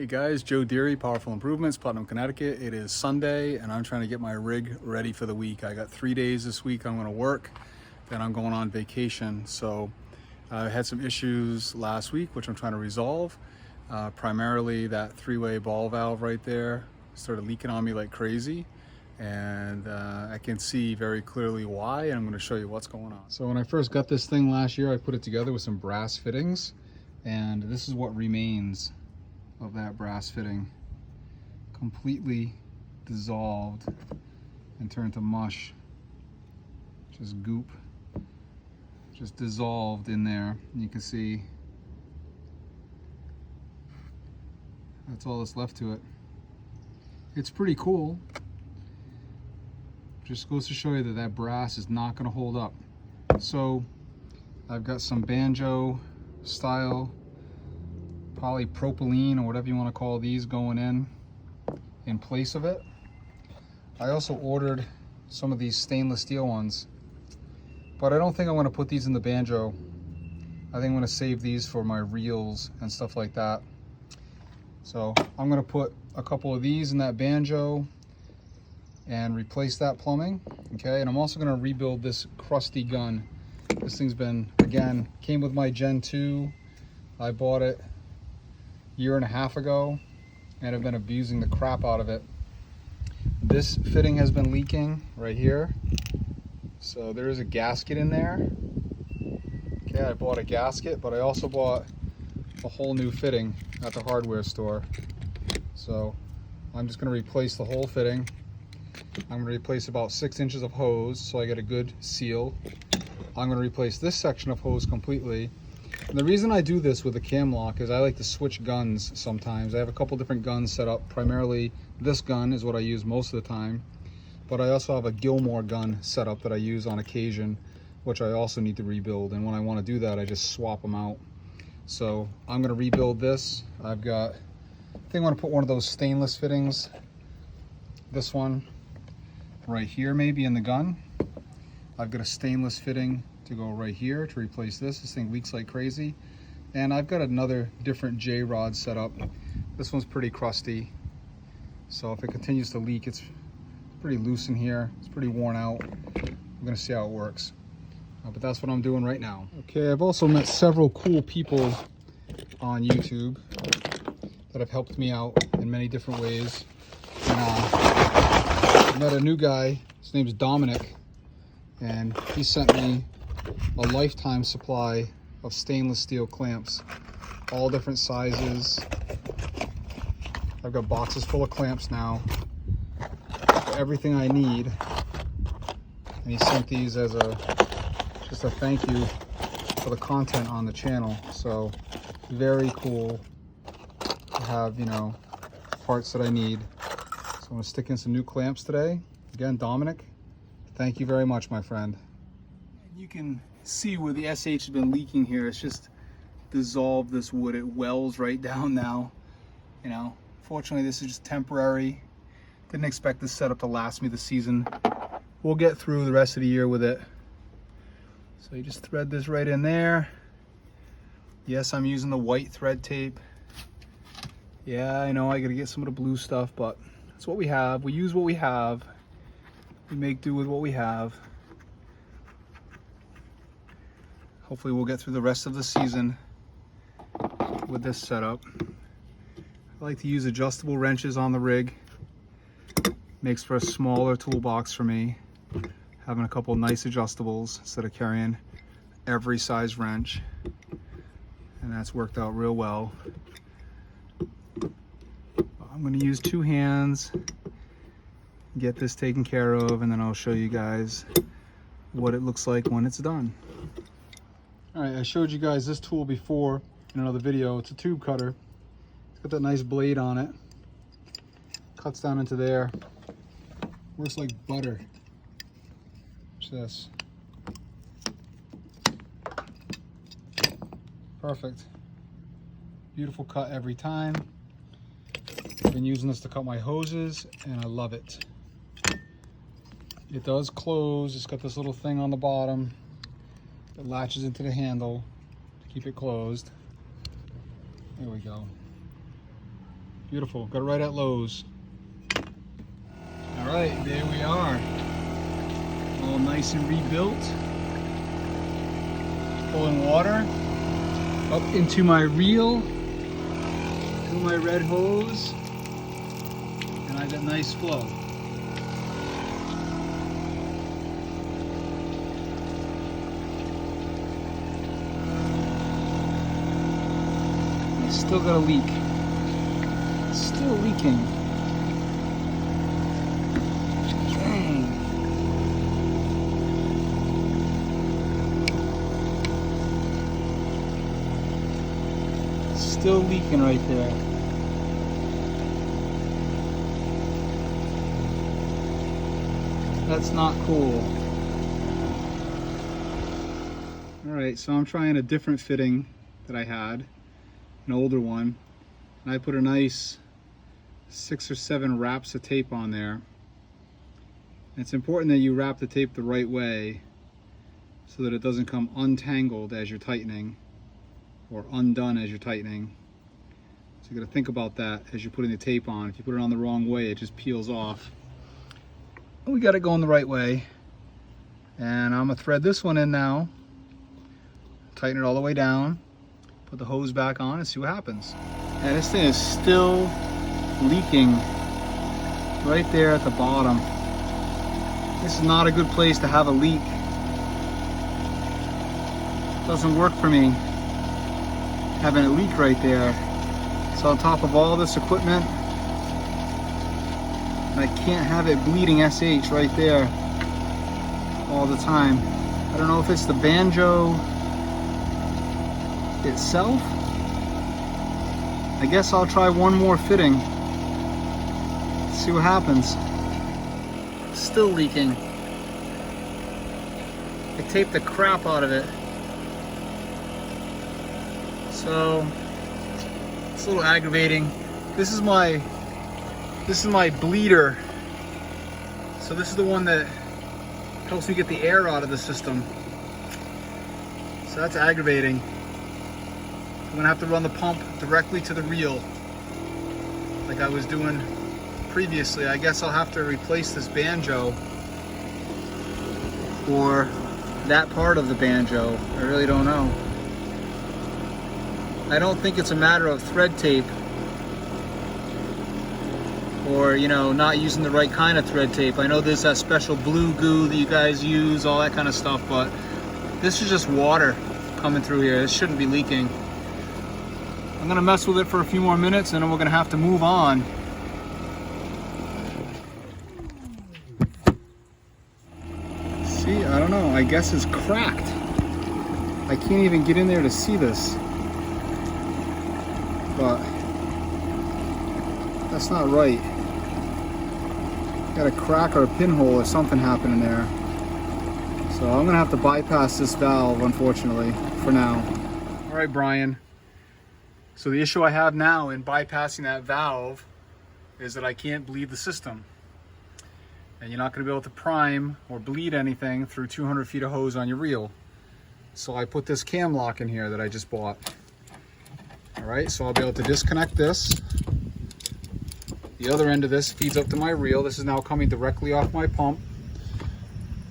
guys, Joe Deary, Powerful Improvements, Putnam, Connecticut. It is Sunday and I'm trying to get my rig ready for the week. I got 3 days this week I'm going to work, then I'm going on vacation. So I had some issues last week which I'm trying to resolve. Primarily that three-way ball valve right there started leaking on me like crazy, and I can see very clearly why, and I'm going to show you what's going on. So when I first got this thing last year, I put it together with some brass fittings, and this is what remains of that brass fitting. Completely dissolved and turned to mush, just goop, just dissolved in there. And you can see that's all that's left to it. It's pretty cool. Just goes to show you that that brass is not going to hold up. So I've got some banjo style polypropylene or whatever you want to call these going in place of it. I also ordered some of these stainless steel ones, but I don't think I'm going to put these in the banjo. I think I'm going to save these for my reels and stuff like that. So I'm going to put a couple of these in that banjo and replace that plumbing. Okay, and I'm also going to rebuild this crusty gun. This thing's been, again, came with my Gen 2. I bought it a year and a half ago and I've been abusing the crap out of it. This fitting has been leaking right here. So there is a gasket in there. Okay, I bought a gasket, but I also bought a whole new fitting at the hardware store. So I'm just going to replace the whole fitting. I'm going to replace about 6 inches of hose so I get a good seal. I'm going to replace this section of hose completely. And the reason I do this with a cam lock is I like to switch guns sometimes. I have a couple different guns set up. Primarily this gun is what I use most of the time, but I also have a Gilmore gun set up that I use on occasion, which I also need to rebuild. And when I want to do that, I just swap them out. So I'm going to rebuild this. I think I want to put one of those stainless fittings, this one right here maybe in the gun. I've got a stainless fitting to go right here to replace this. This thing leaks like crazy. And I've got another different J-rod set up. This one's pretty crusty, so if it continues to leak, it's pretty loose in here. It's pretty worn out. I'm gonna see how it works. But that's what I'm doing right now. Okay, I've also met several cool people on YouTube that have helped me out in many different ways. And, I met a new guy, his name's Dominic, and he sent me a lifetime supply of stainless steel clamps, all different sizes. I've got boxes full of clamps now for everything I need, and he sent these as just a thank you for the content on the channel. So very cool to have, you know, parts that I need. So I'm gonna stick in some new clamps today. Again, Dominic, thank you very much, my friend. You can see where the SH has been leaking here. It's just dissolved this wood. It wells right down now. You know, fortunately this is just temporary. Didn't expect this setup to last me the season. We'll get through the rest of the year with it. So you just thread this right in there. Yes, I'm using the white thread tape. Yeah, I know I gotta get some of the blue stuff, but that's what we have. We use what we have. We make do with what we have. Hopefully we'll get through the rest of the season with this setup. I like to use adjustable wrenches on the rig. Makes for a smaller toolbox for me. Having a couple nice adjustables instead of carrying every size wrench. And that's worked out real well. I'm going to use 2 hands, get this taken care of, and then I'll show you guys what it looks like when it's done. Alright, I showed you guys this tool before in another video. It's a tube cutter. It's got that nice blade on it. Cuts down into there. Works like butter. Watch this. Perfect. Beautiful cut every time. I've been using this to cut my hoses and I love it. It does close. It's got this little thing on the bottom that latches into the handle to keep it closed. There we go. Beautiful. Got it right at Lowe's. All right, there we are. All nice and rebuilt. Pulling water up into my reel through my red hose, and I got nice flow. I still got a leak. It's still leaking. Dang. Still leaking right there. That's not cool. Alright, so I'm trying a different fitting that I had, an older one, and I put a nice 6 or 7 wraps of tape on there. And it's important that you wrap the tape the right way so that it doesn't come untangled as you're tightening, or undone as you're tightening. So you got to think about that as you're putting the tape on. If you put it on the wrong way, it just peels off. But we got it going the right way. And I'm gonna thread this one in now, tighten it all the way down, put the hose back on and see what happens. And this thing is still leaking right there at the bottom. This is not a good place to have a leak. Doesn't work for me having a leak right there. It's on top of all this equipment. And I can't have it bleeding SH right there all the time. I don't know if it's the banjo itself. I guess I'll try one more fitting. See what happens. Still leaking. I taped the crap out of it. So it's a little aggravating. This is my bleeder. So this is the one that helps me get the air out of the system. So that's aggravating. I'm gonna have to run the pump directly to the reel like I was doing previously. I guess I'll have to replace this banjo or that part of the banjo. I really don't know. I don't think it's a matter of thread tape or, you know, not using the right kind of thread tape. I know there's that special blue goo that you guys use, all that kind of stuff, but this is just water coming through here. This shouldn't be leaking. I'm gonna mess with it for a few more minutes and then we're gonna have to move on. See, I don't know, I guess it's cracked. I can't even get in there to see this. But that's not right. Got a crack or a pinhole or something happening there. So I'm gonna have to bypass this valve, unfortunately, for now. All right, Brian. So the issue I have now in bypassing that valve is that I can't bleed the system. And you're not gonna be able to prime or bleed anything through 200 feet of hose on your reel. So I put this cam lock in here that I just bought. All right, so I'll be able to disconnect this. The other end of this feeds up to my reel. This is now coming directly off my pump.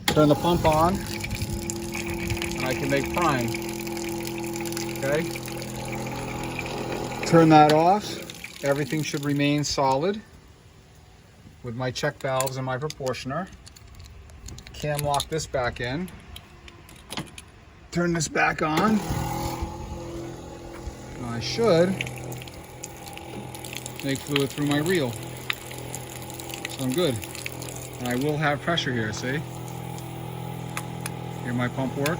Turn the pump on, and I can make prime. Okay. Turn that off. Everything should remain solid with my check valves and my proportioner. Cam lock this back in. Turn this back on. I should make fluid through my reel. So I'm good. And I will have pressure here, see? Hear my pump work.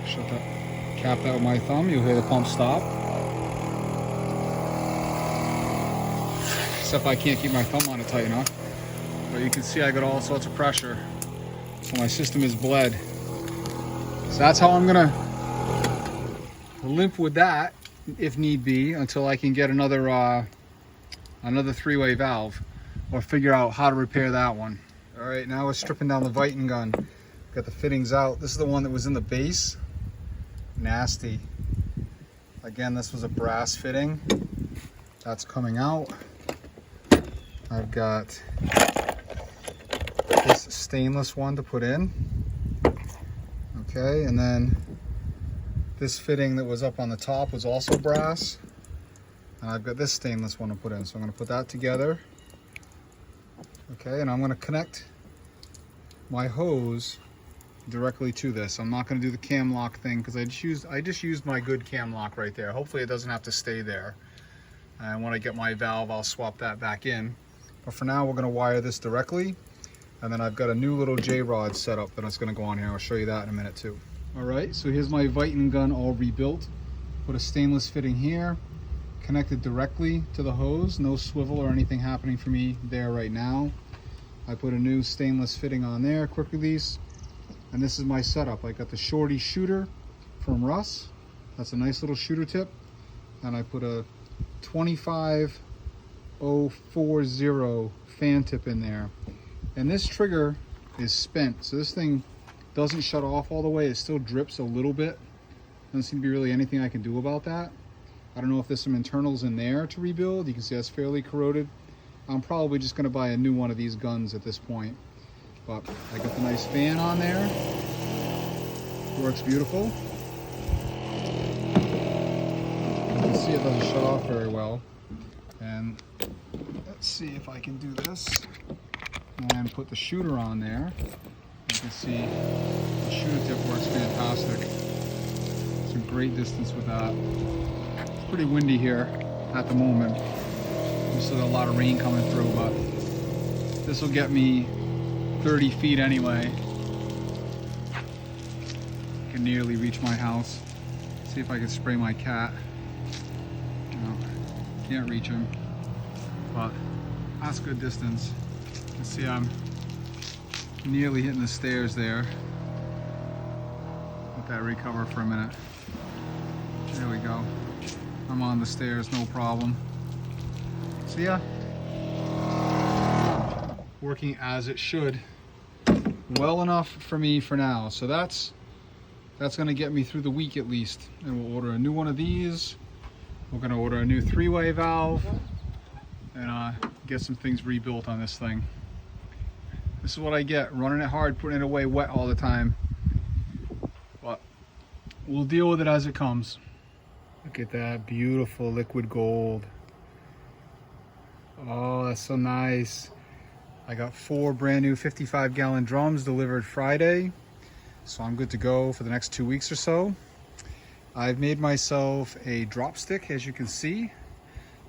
Shut that cap that with my thumb, you'll hear the pump stop. Except I can't keep my thumb on it tight enough. But you can see I got all sorts of pressure. So my system is bled. So that's how I'm gonna limp with that, if need be, until I can get another three-way valve or figure out how to repair that one. All right, now we're stripping down the Viton gun. Got the fittings out. This is the one that was in the base. Nasty. Again, this was a brass fitting. That's coming out. I've got this stainless one to put in. Okay, and then this fitting that was up on the top was also brass. And I've got this stainless one to put in. So I'm gonna put that together. Okay, and I'm gonna connect my hose directly to this. I'm not gonna do the cam lock thing because I just used my good cam lock right there. Hopefully it doesn't have to stay there. And when I get my valve, I'll swap that back in. But for now, we're gonna wire this directly. And then I've got a new little J-rod setup that's gonna go on here. I'll show you that in a minute too. All right, so here's my Viton gun all rebuilt. Put a stainless fitting here, connected directly to the hose. No swivel or anything happening for me there right now. I put a new stainless fitting on there, quick release. And this is my setup. I got the Shorty shooter from Russ. That's a nice little shooter tip. And I put a 25040 fan tip in there. And this trigger is spent, so this thing doesn't shut off all the way. It still drips a little bit. Doesn't seem to be really anything I can do about that. I don't know if there's some internals in there to rebuild. You can see that's fairly corroded. I'm probably just gonna buy a new one of these guns at this point. But I got the nice fan on there. Works beautiful. You can see it doesn't shut off very well. And let's see if I can do this. And put the shooter on there. You can see the shooter tip works fantastic. Some great distance with that. It's pretty windy here at the moment. There's still a lot of rain coming through, but this will get me 30 feet anyway. I can nearly reach my house. See if I can spray my cat. No, can't reach him, but that's good distance. You can see I'm nearly hitting the stairs there. Let that recover for a minute. There we go. I'm on the stairs, no problem. So yeah, working as it should. Well enough for me for now. So that's gonna get me through the week at least. And we'll order a new one of these. We're gonna order a new 3-way valve and get some things rebuilt on this thing. This is what I get, running it hard, putting it away wet all the time. But we'll deal with it as it comes. Look at that beautiful liquid gold. Oh, that's so nice. I got 4 brand new 55-gallon drums delivered Friday. So I'm good to go for the next 2 weeks or so. I've made myself a drop stick, as you can see,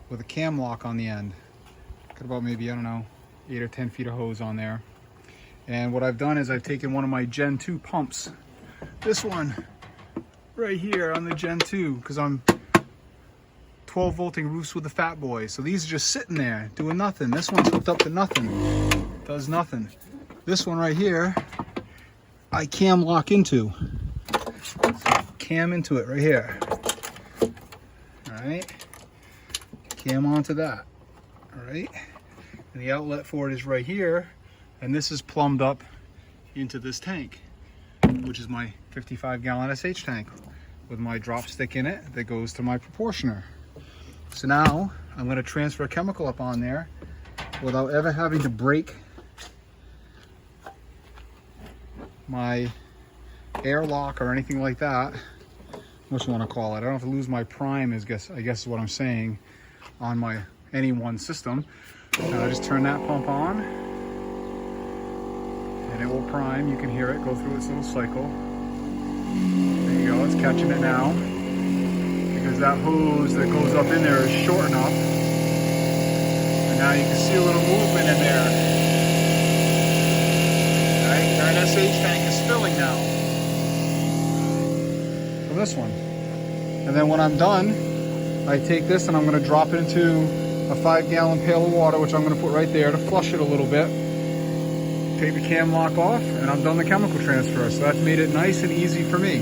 with a cam lock on the end. Got about maybe, I don't know, 8 or 10 feet of hose on there. And what I've done is I've taken one of my Gen 2 pumps, this one right here on the Gen 2, because I'm 12 volting roofs with the Fat Boy. So these are just sitting there doing nothing. This one's hooked up to nothing, does nothing. This one right here, I cam lock into. Cam into it right here. All right, cam onto that. All right, and the outlet for it is right here. And this is plumbed up into this tank, which is my 55-gallon SH tank with my drop stick in it that goes to my proportioner. So now I'm going to transfer chemical up on there without ever having to break my airlock or anything like that. What you want to call it. I don't have to lose my prime, I guess is what I'm saying, on my any one system. I just turn that pump on. And it will prime. You can hear it go through its little cycle. There you go, it's catching it now. Because that hose that goes up in there is short enough. And now you can see a little movement in there. Right, our SH tank is filling now. From this one. And then when I'm done, I take this and I'm going to drop it into a 5-gallon pail of water, which I'm going to put right there to flush it a little bit. Take the cam lock off, and I'm done the chemical transfer. So that's made it nice and easy for me.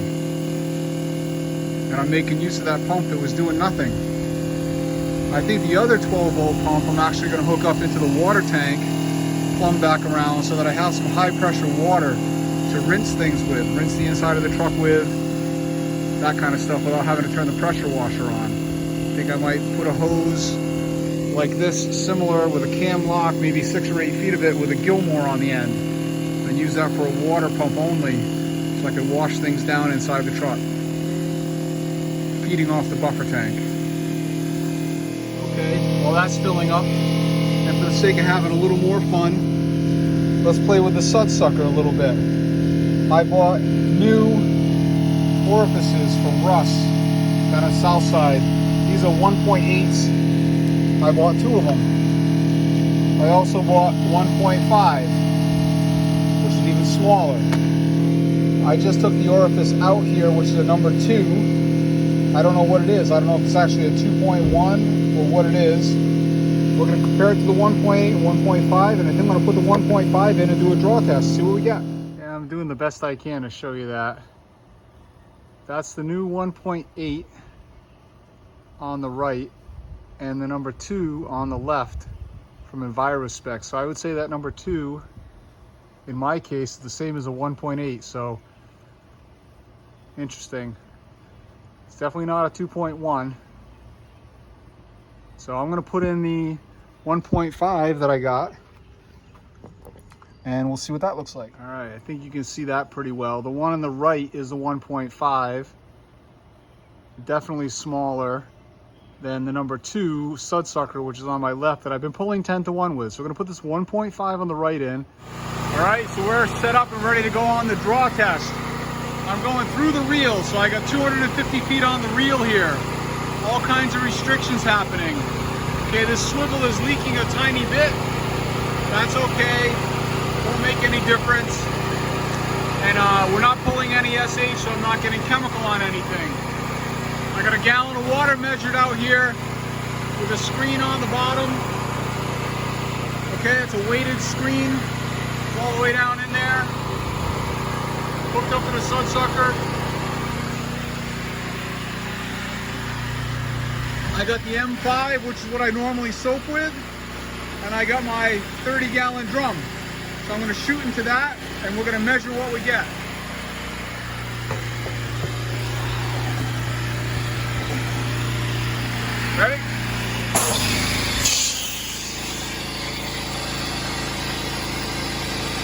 And I'm making use of that pump that was doing nothing. I think the other 12-volt pump I'm actually going to hook up into the water tank, plumb back around, so that I have some high-pressure water to rinse things with, rinse the inside of the truck with, that kind of stuff without having to turn the pressure washer on. I think I might put a hose like this, similar with a cam lock, maybe 6 or 8 feet of it with a Gilmore on the end, and use that for a water pump only, so I can wash things down inside the truck, feeding off the buffer tank. Okay, well that's filling up, and for the sake of having a little more fun, let's play with the Sudsucker a little bit. I bought new orifices from Russ down at Southside. These are 1.8s. I bought 2 of them. I also bought 1.5, which is even smaller. I just took the orifice out here, which is a number 2. I don't know what it is. I don't know if it's actually a 2.1 or what it is. We're going to compare it to the 1.8 and 1.5, and I think I'm going to put the 1.5 in and do a draw test, see what we get. Yeah, I'm doing the best I can to show you that. That's the new 1.8 on the right, and the number 2 on the left from EnviroSpec. So I would say that number 2, in my case, is the same as a 1.8. So interesting. It's definitely not a 2.1. So I'm gonna put in the 1.5 that I got, and we'll see what that looks like. All right, I think you can see that pretty well. The one on the right is the 1.5, definitely smaller than the number 2 Sudsucker, which is on my left, that I've been pulling 10-to-1 with. So we're gonna put this 1.5 on the right in. All right, so we're set up and ready to go on the draw test. I'm going through the reel, so I got 250 feet on the reel here. All kinds of restrictions happening. Okay, this swivel is leaking a tiny bit. That's okay, won't make any difference. And we're not pulling any SH, so I'm not getting chemical on anything. I got a gallon of water measured out here with a screen on the bottom. Okay, it's a weighted screen. It's all the way down in there. Hooked up with a Sudsucker. I got the M5, which is what I normally soap with, and I got my 30-gallon drum. So I'm going to shoot into that, and we're going to measure what we get. Ready?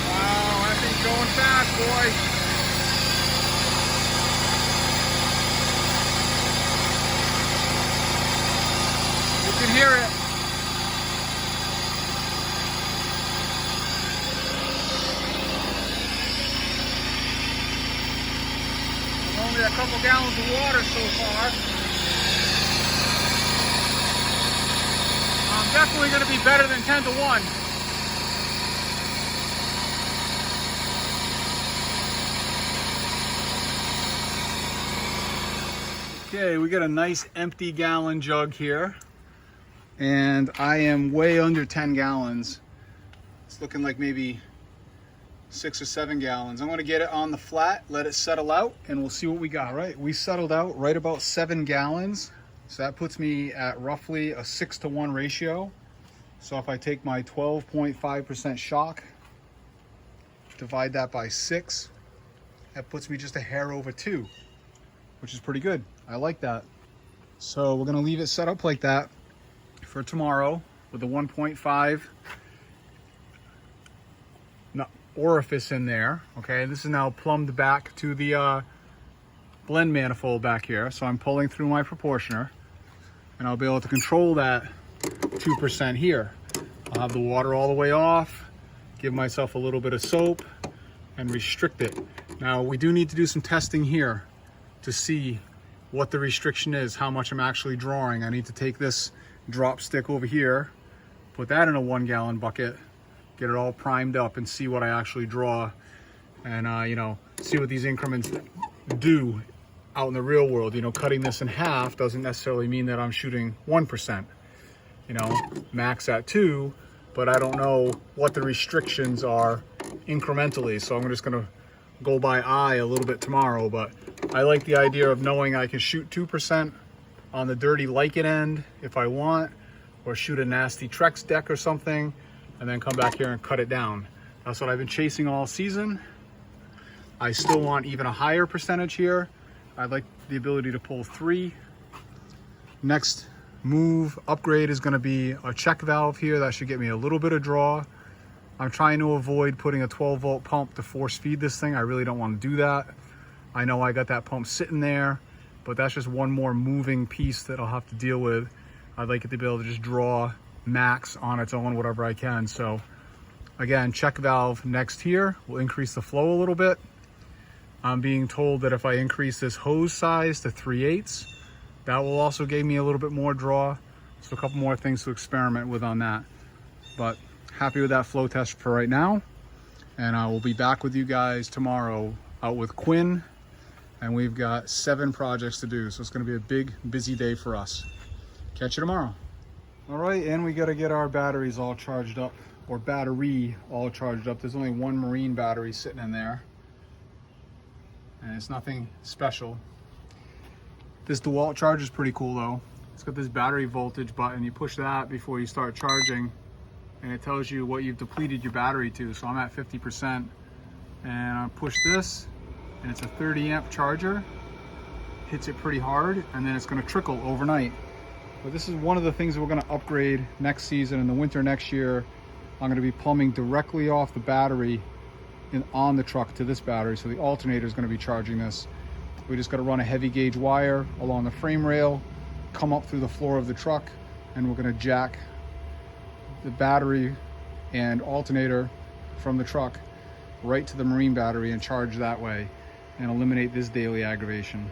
Wow, that thing's going fast, boy. You can hear it. Only a couple gallons of water so far. Definitely going to be better than 10-to-1. Okay, we got a nice empty gallon jug here, and I am way under 10 gallons. It's looking like maybe 6 or 7 gallons. I'm going to get it on the flat, let it settle out, and we'll see what we got. All right, we settled out right about 7 gallons. So that puts me at roughly a 6-to-1 ratio. So if I take my 12.5% shock, divide that by 6, that puts me just a hair over 2, which is pretty good. I like that. So we're gonna leave it set up like that for tomorrow with the 1.5 orifice in there. Okay, this is now plumbed back to the blend manifold back here. So I'm pulling through my proportioner, and I'll be able to control that 2% here. I'll have the water all the way off, give myself a little bit of soap, and restrict it. Now, we do need to do some testing here to see what the restriction is, how much I'm actually drawing. I need to take this drop stick over here, put that in a 1-gallon bucket, get it all primed up, and see what I actually draw, and you know, see what these increments do out in the real world. You know, cutting this in half doesn't necessarily mean that I'm shooting 1%. You know, max at 2, but I don't know what the restrictions are incrementally. So I'm just gonna go by eye a little bit tomorrow, but I like the idea of knowing I can shoot 2% on the dirty Lycan end if I want, or shoot a nasty Trex deck or something, and then come back here and cut it down. That's what I've been chasing all season. I still want even a higher percentage here. I'd like the ability to pull 3. Next move, upgrade, is gonna be a check valve here. That should get me a little bit of draw. I'm trying to avoid putting a 12-volt pump to force feed this thing. I really don't want to do that. I know I got that pump sitting there, but that's just one more moving piece that I'll have to deal with. I'd like it to be able to just draw max on its own, whatever I can. So again, check valve next here will increase the flow a little bit. I'm being told that if I increase this hose size to 3/8, that will also give me a little bit more draw. So a couple more things to experiment with on that. But happy with that flow test for right now. And I will be back with you guys tomorrow out with Quinn. And we've got 7 projects to do. So it's gonna be a big, busy day for us. Catch you tomorrow. All right, and we gotta get our batteries all charged up, or battery all charged up. There's only one marine battery sitting in there. And it's nothing special. This DeWalt charger is pretty cool though. It's got this battery voltage button. You push that before you start charging, and it tells you what you've depleted your battery to. So I'm at 50%, and I push this, and it's a 30 amp charger. Hits it pretty hard, and then it's gonna trickle overnight. But this is one of the things that we're gonna upgrade next season. In the winter next year, I'm gonna be plumbing directly off the battery on the truck to this battery. So the alternator is gonna be charging this. We just gotta run a heavy gauge wire along the frame rail, come up through the floor of the truck, and we're gonna jack the battery and alternator from the truck right to the marine battery and charge that way and eliminate this daily aggravation.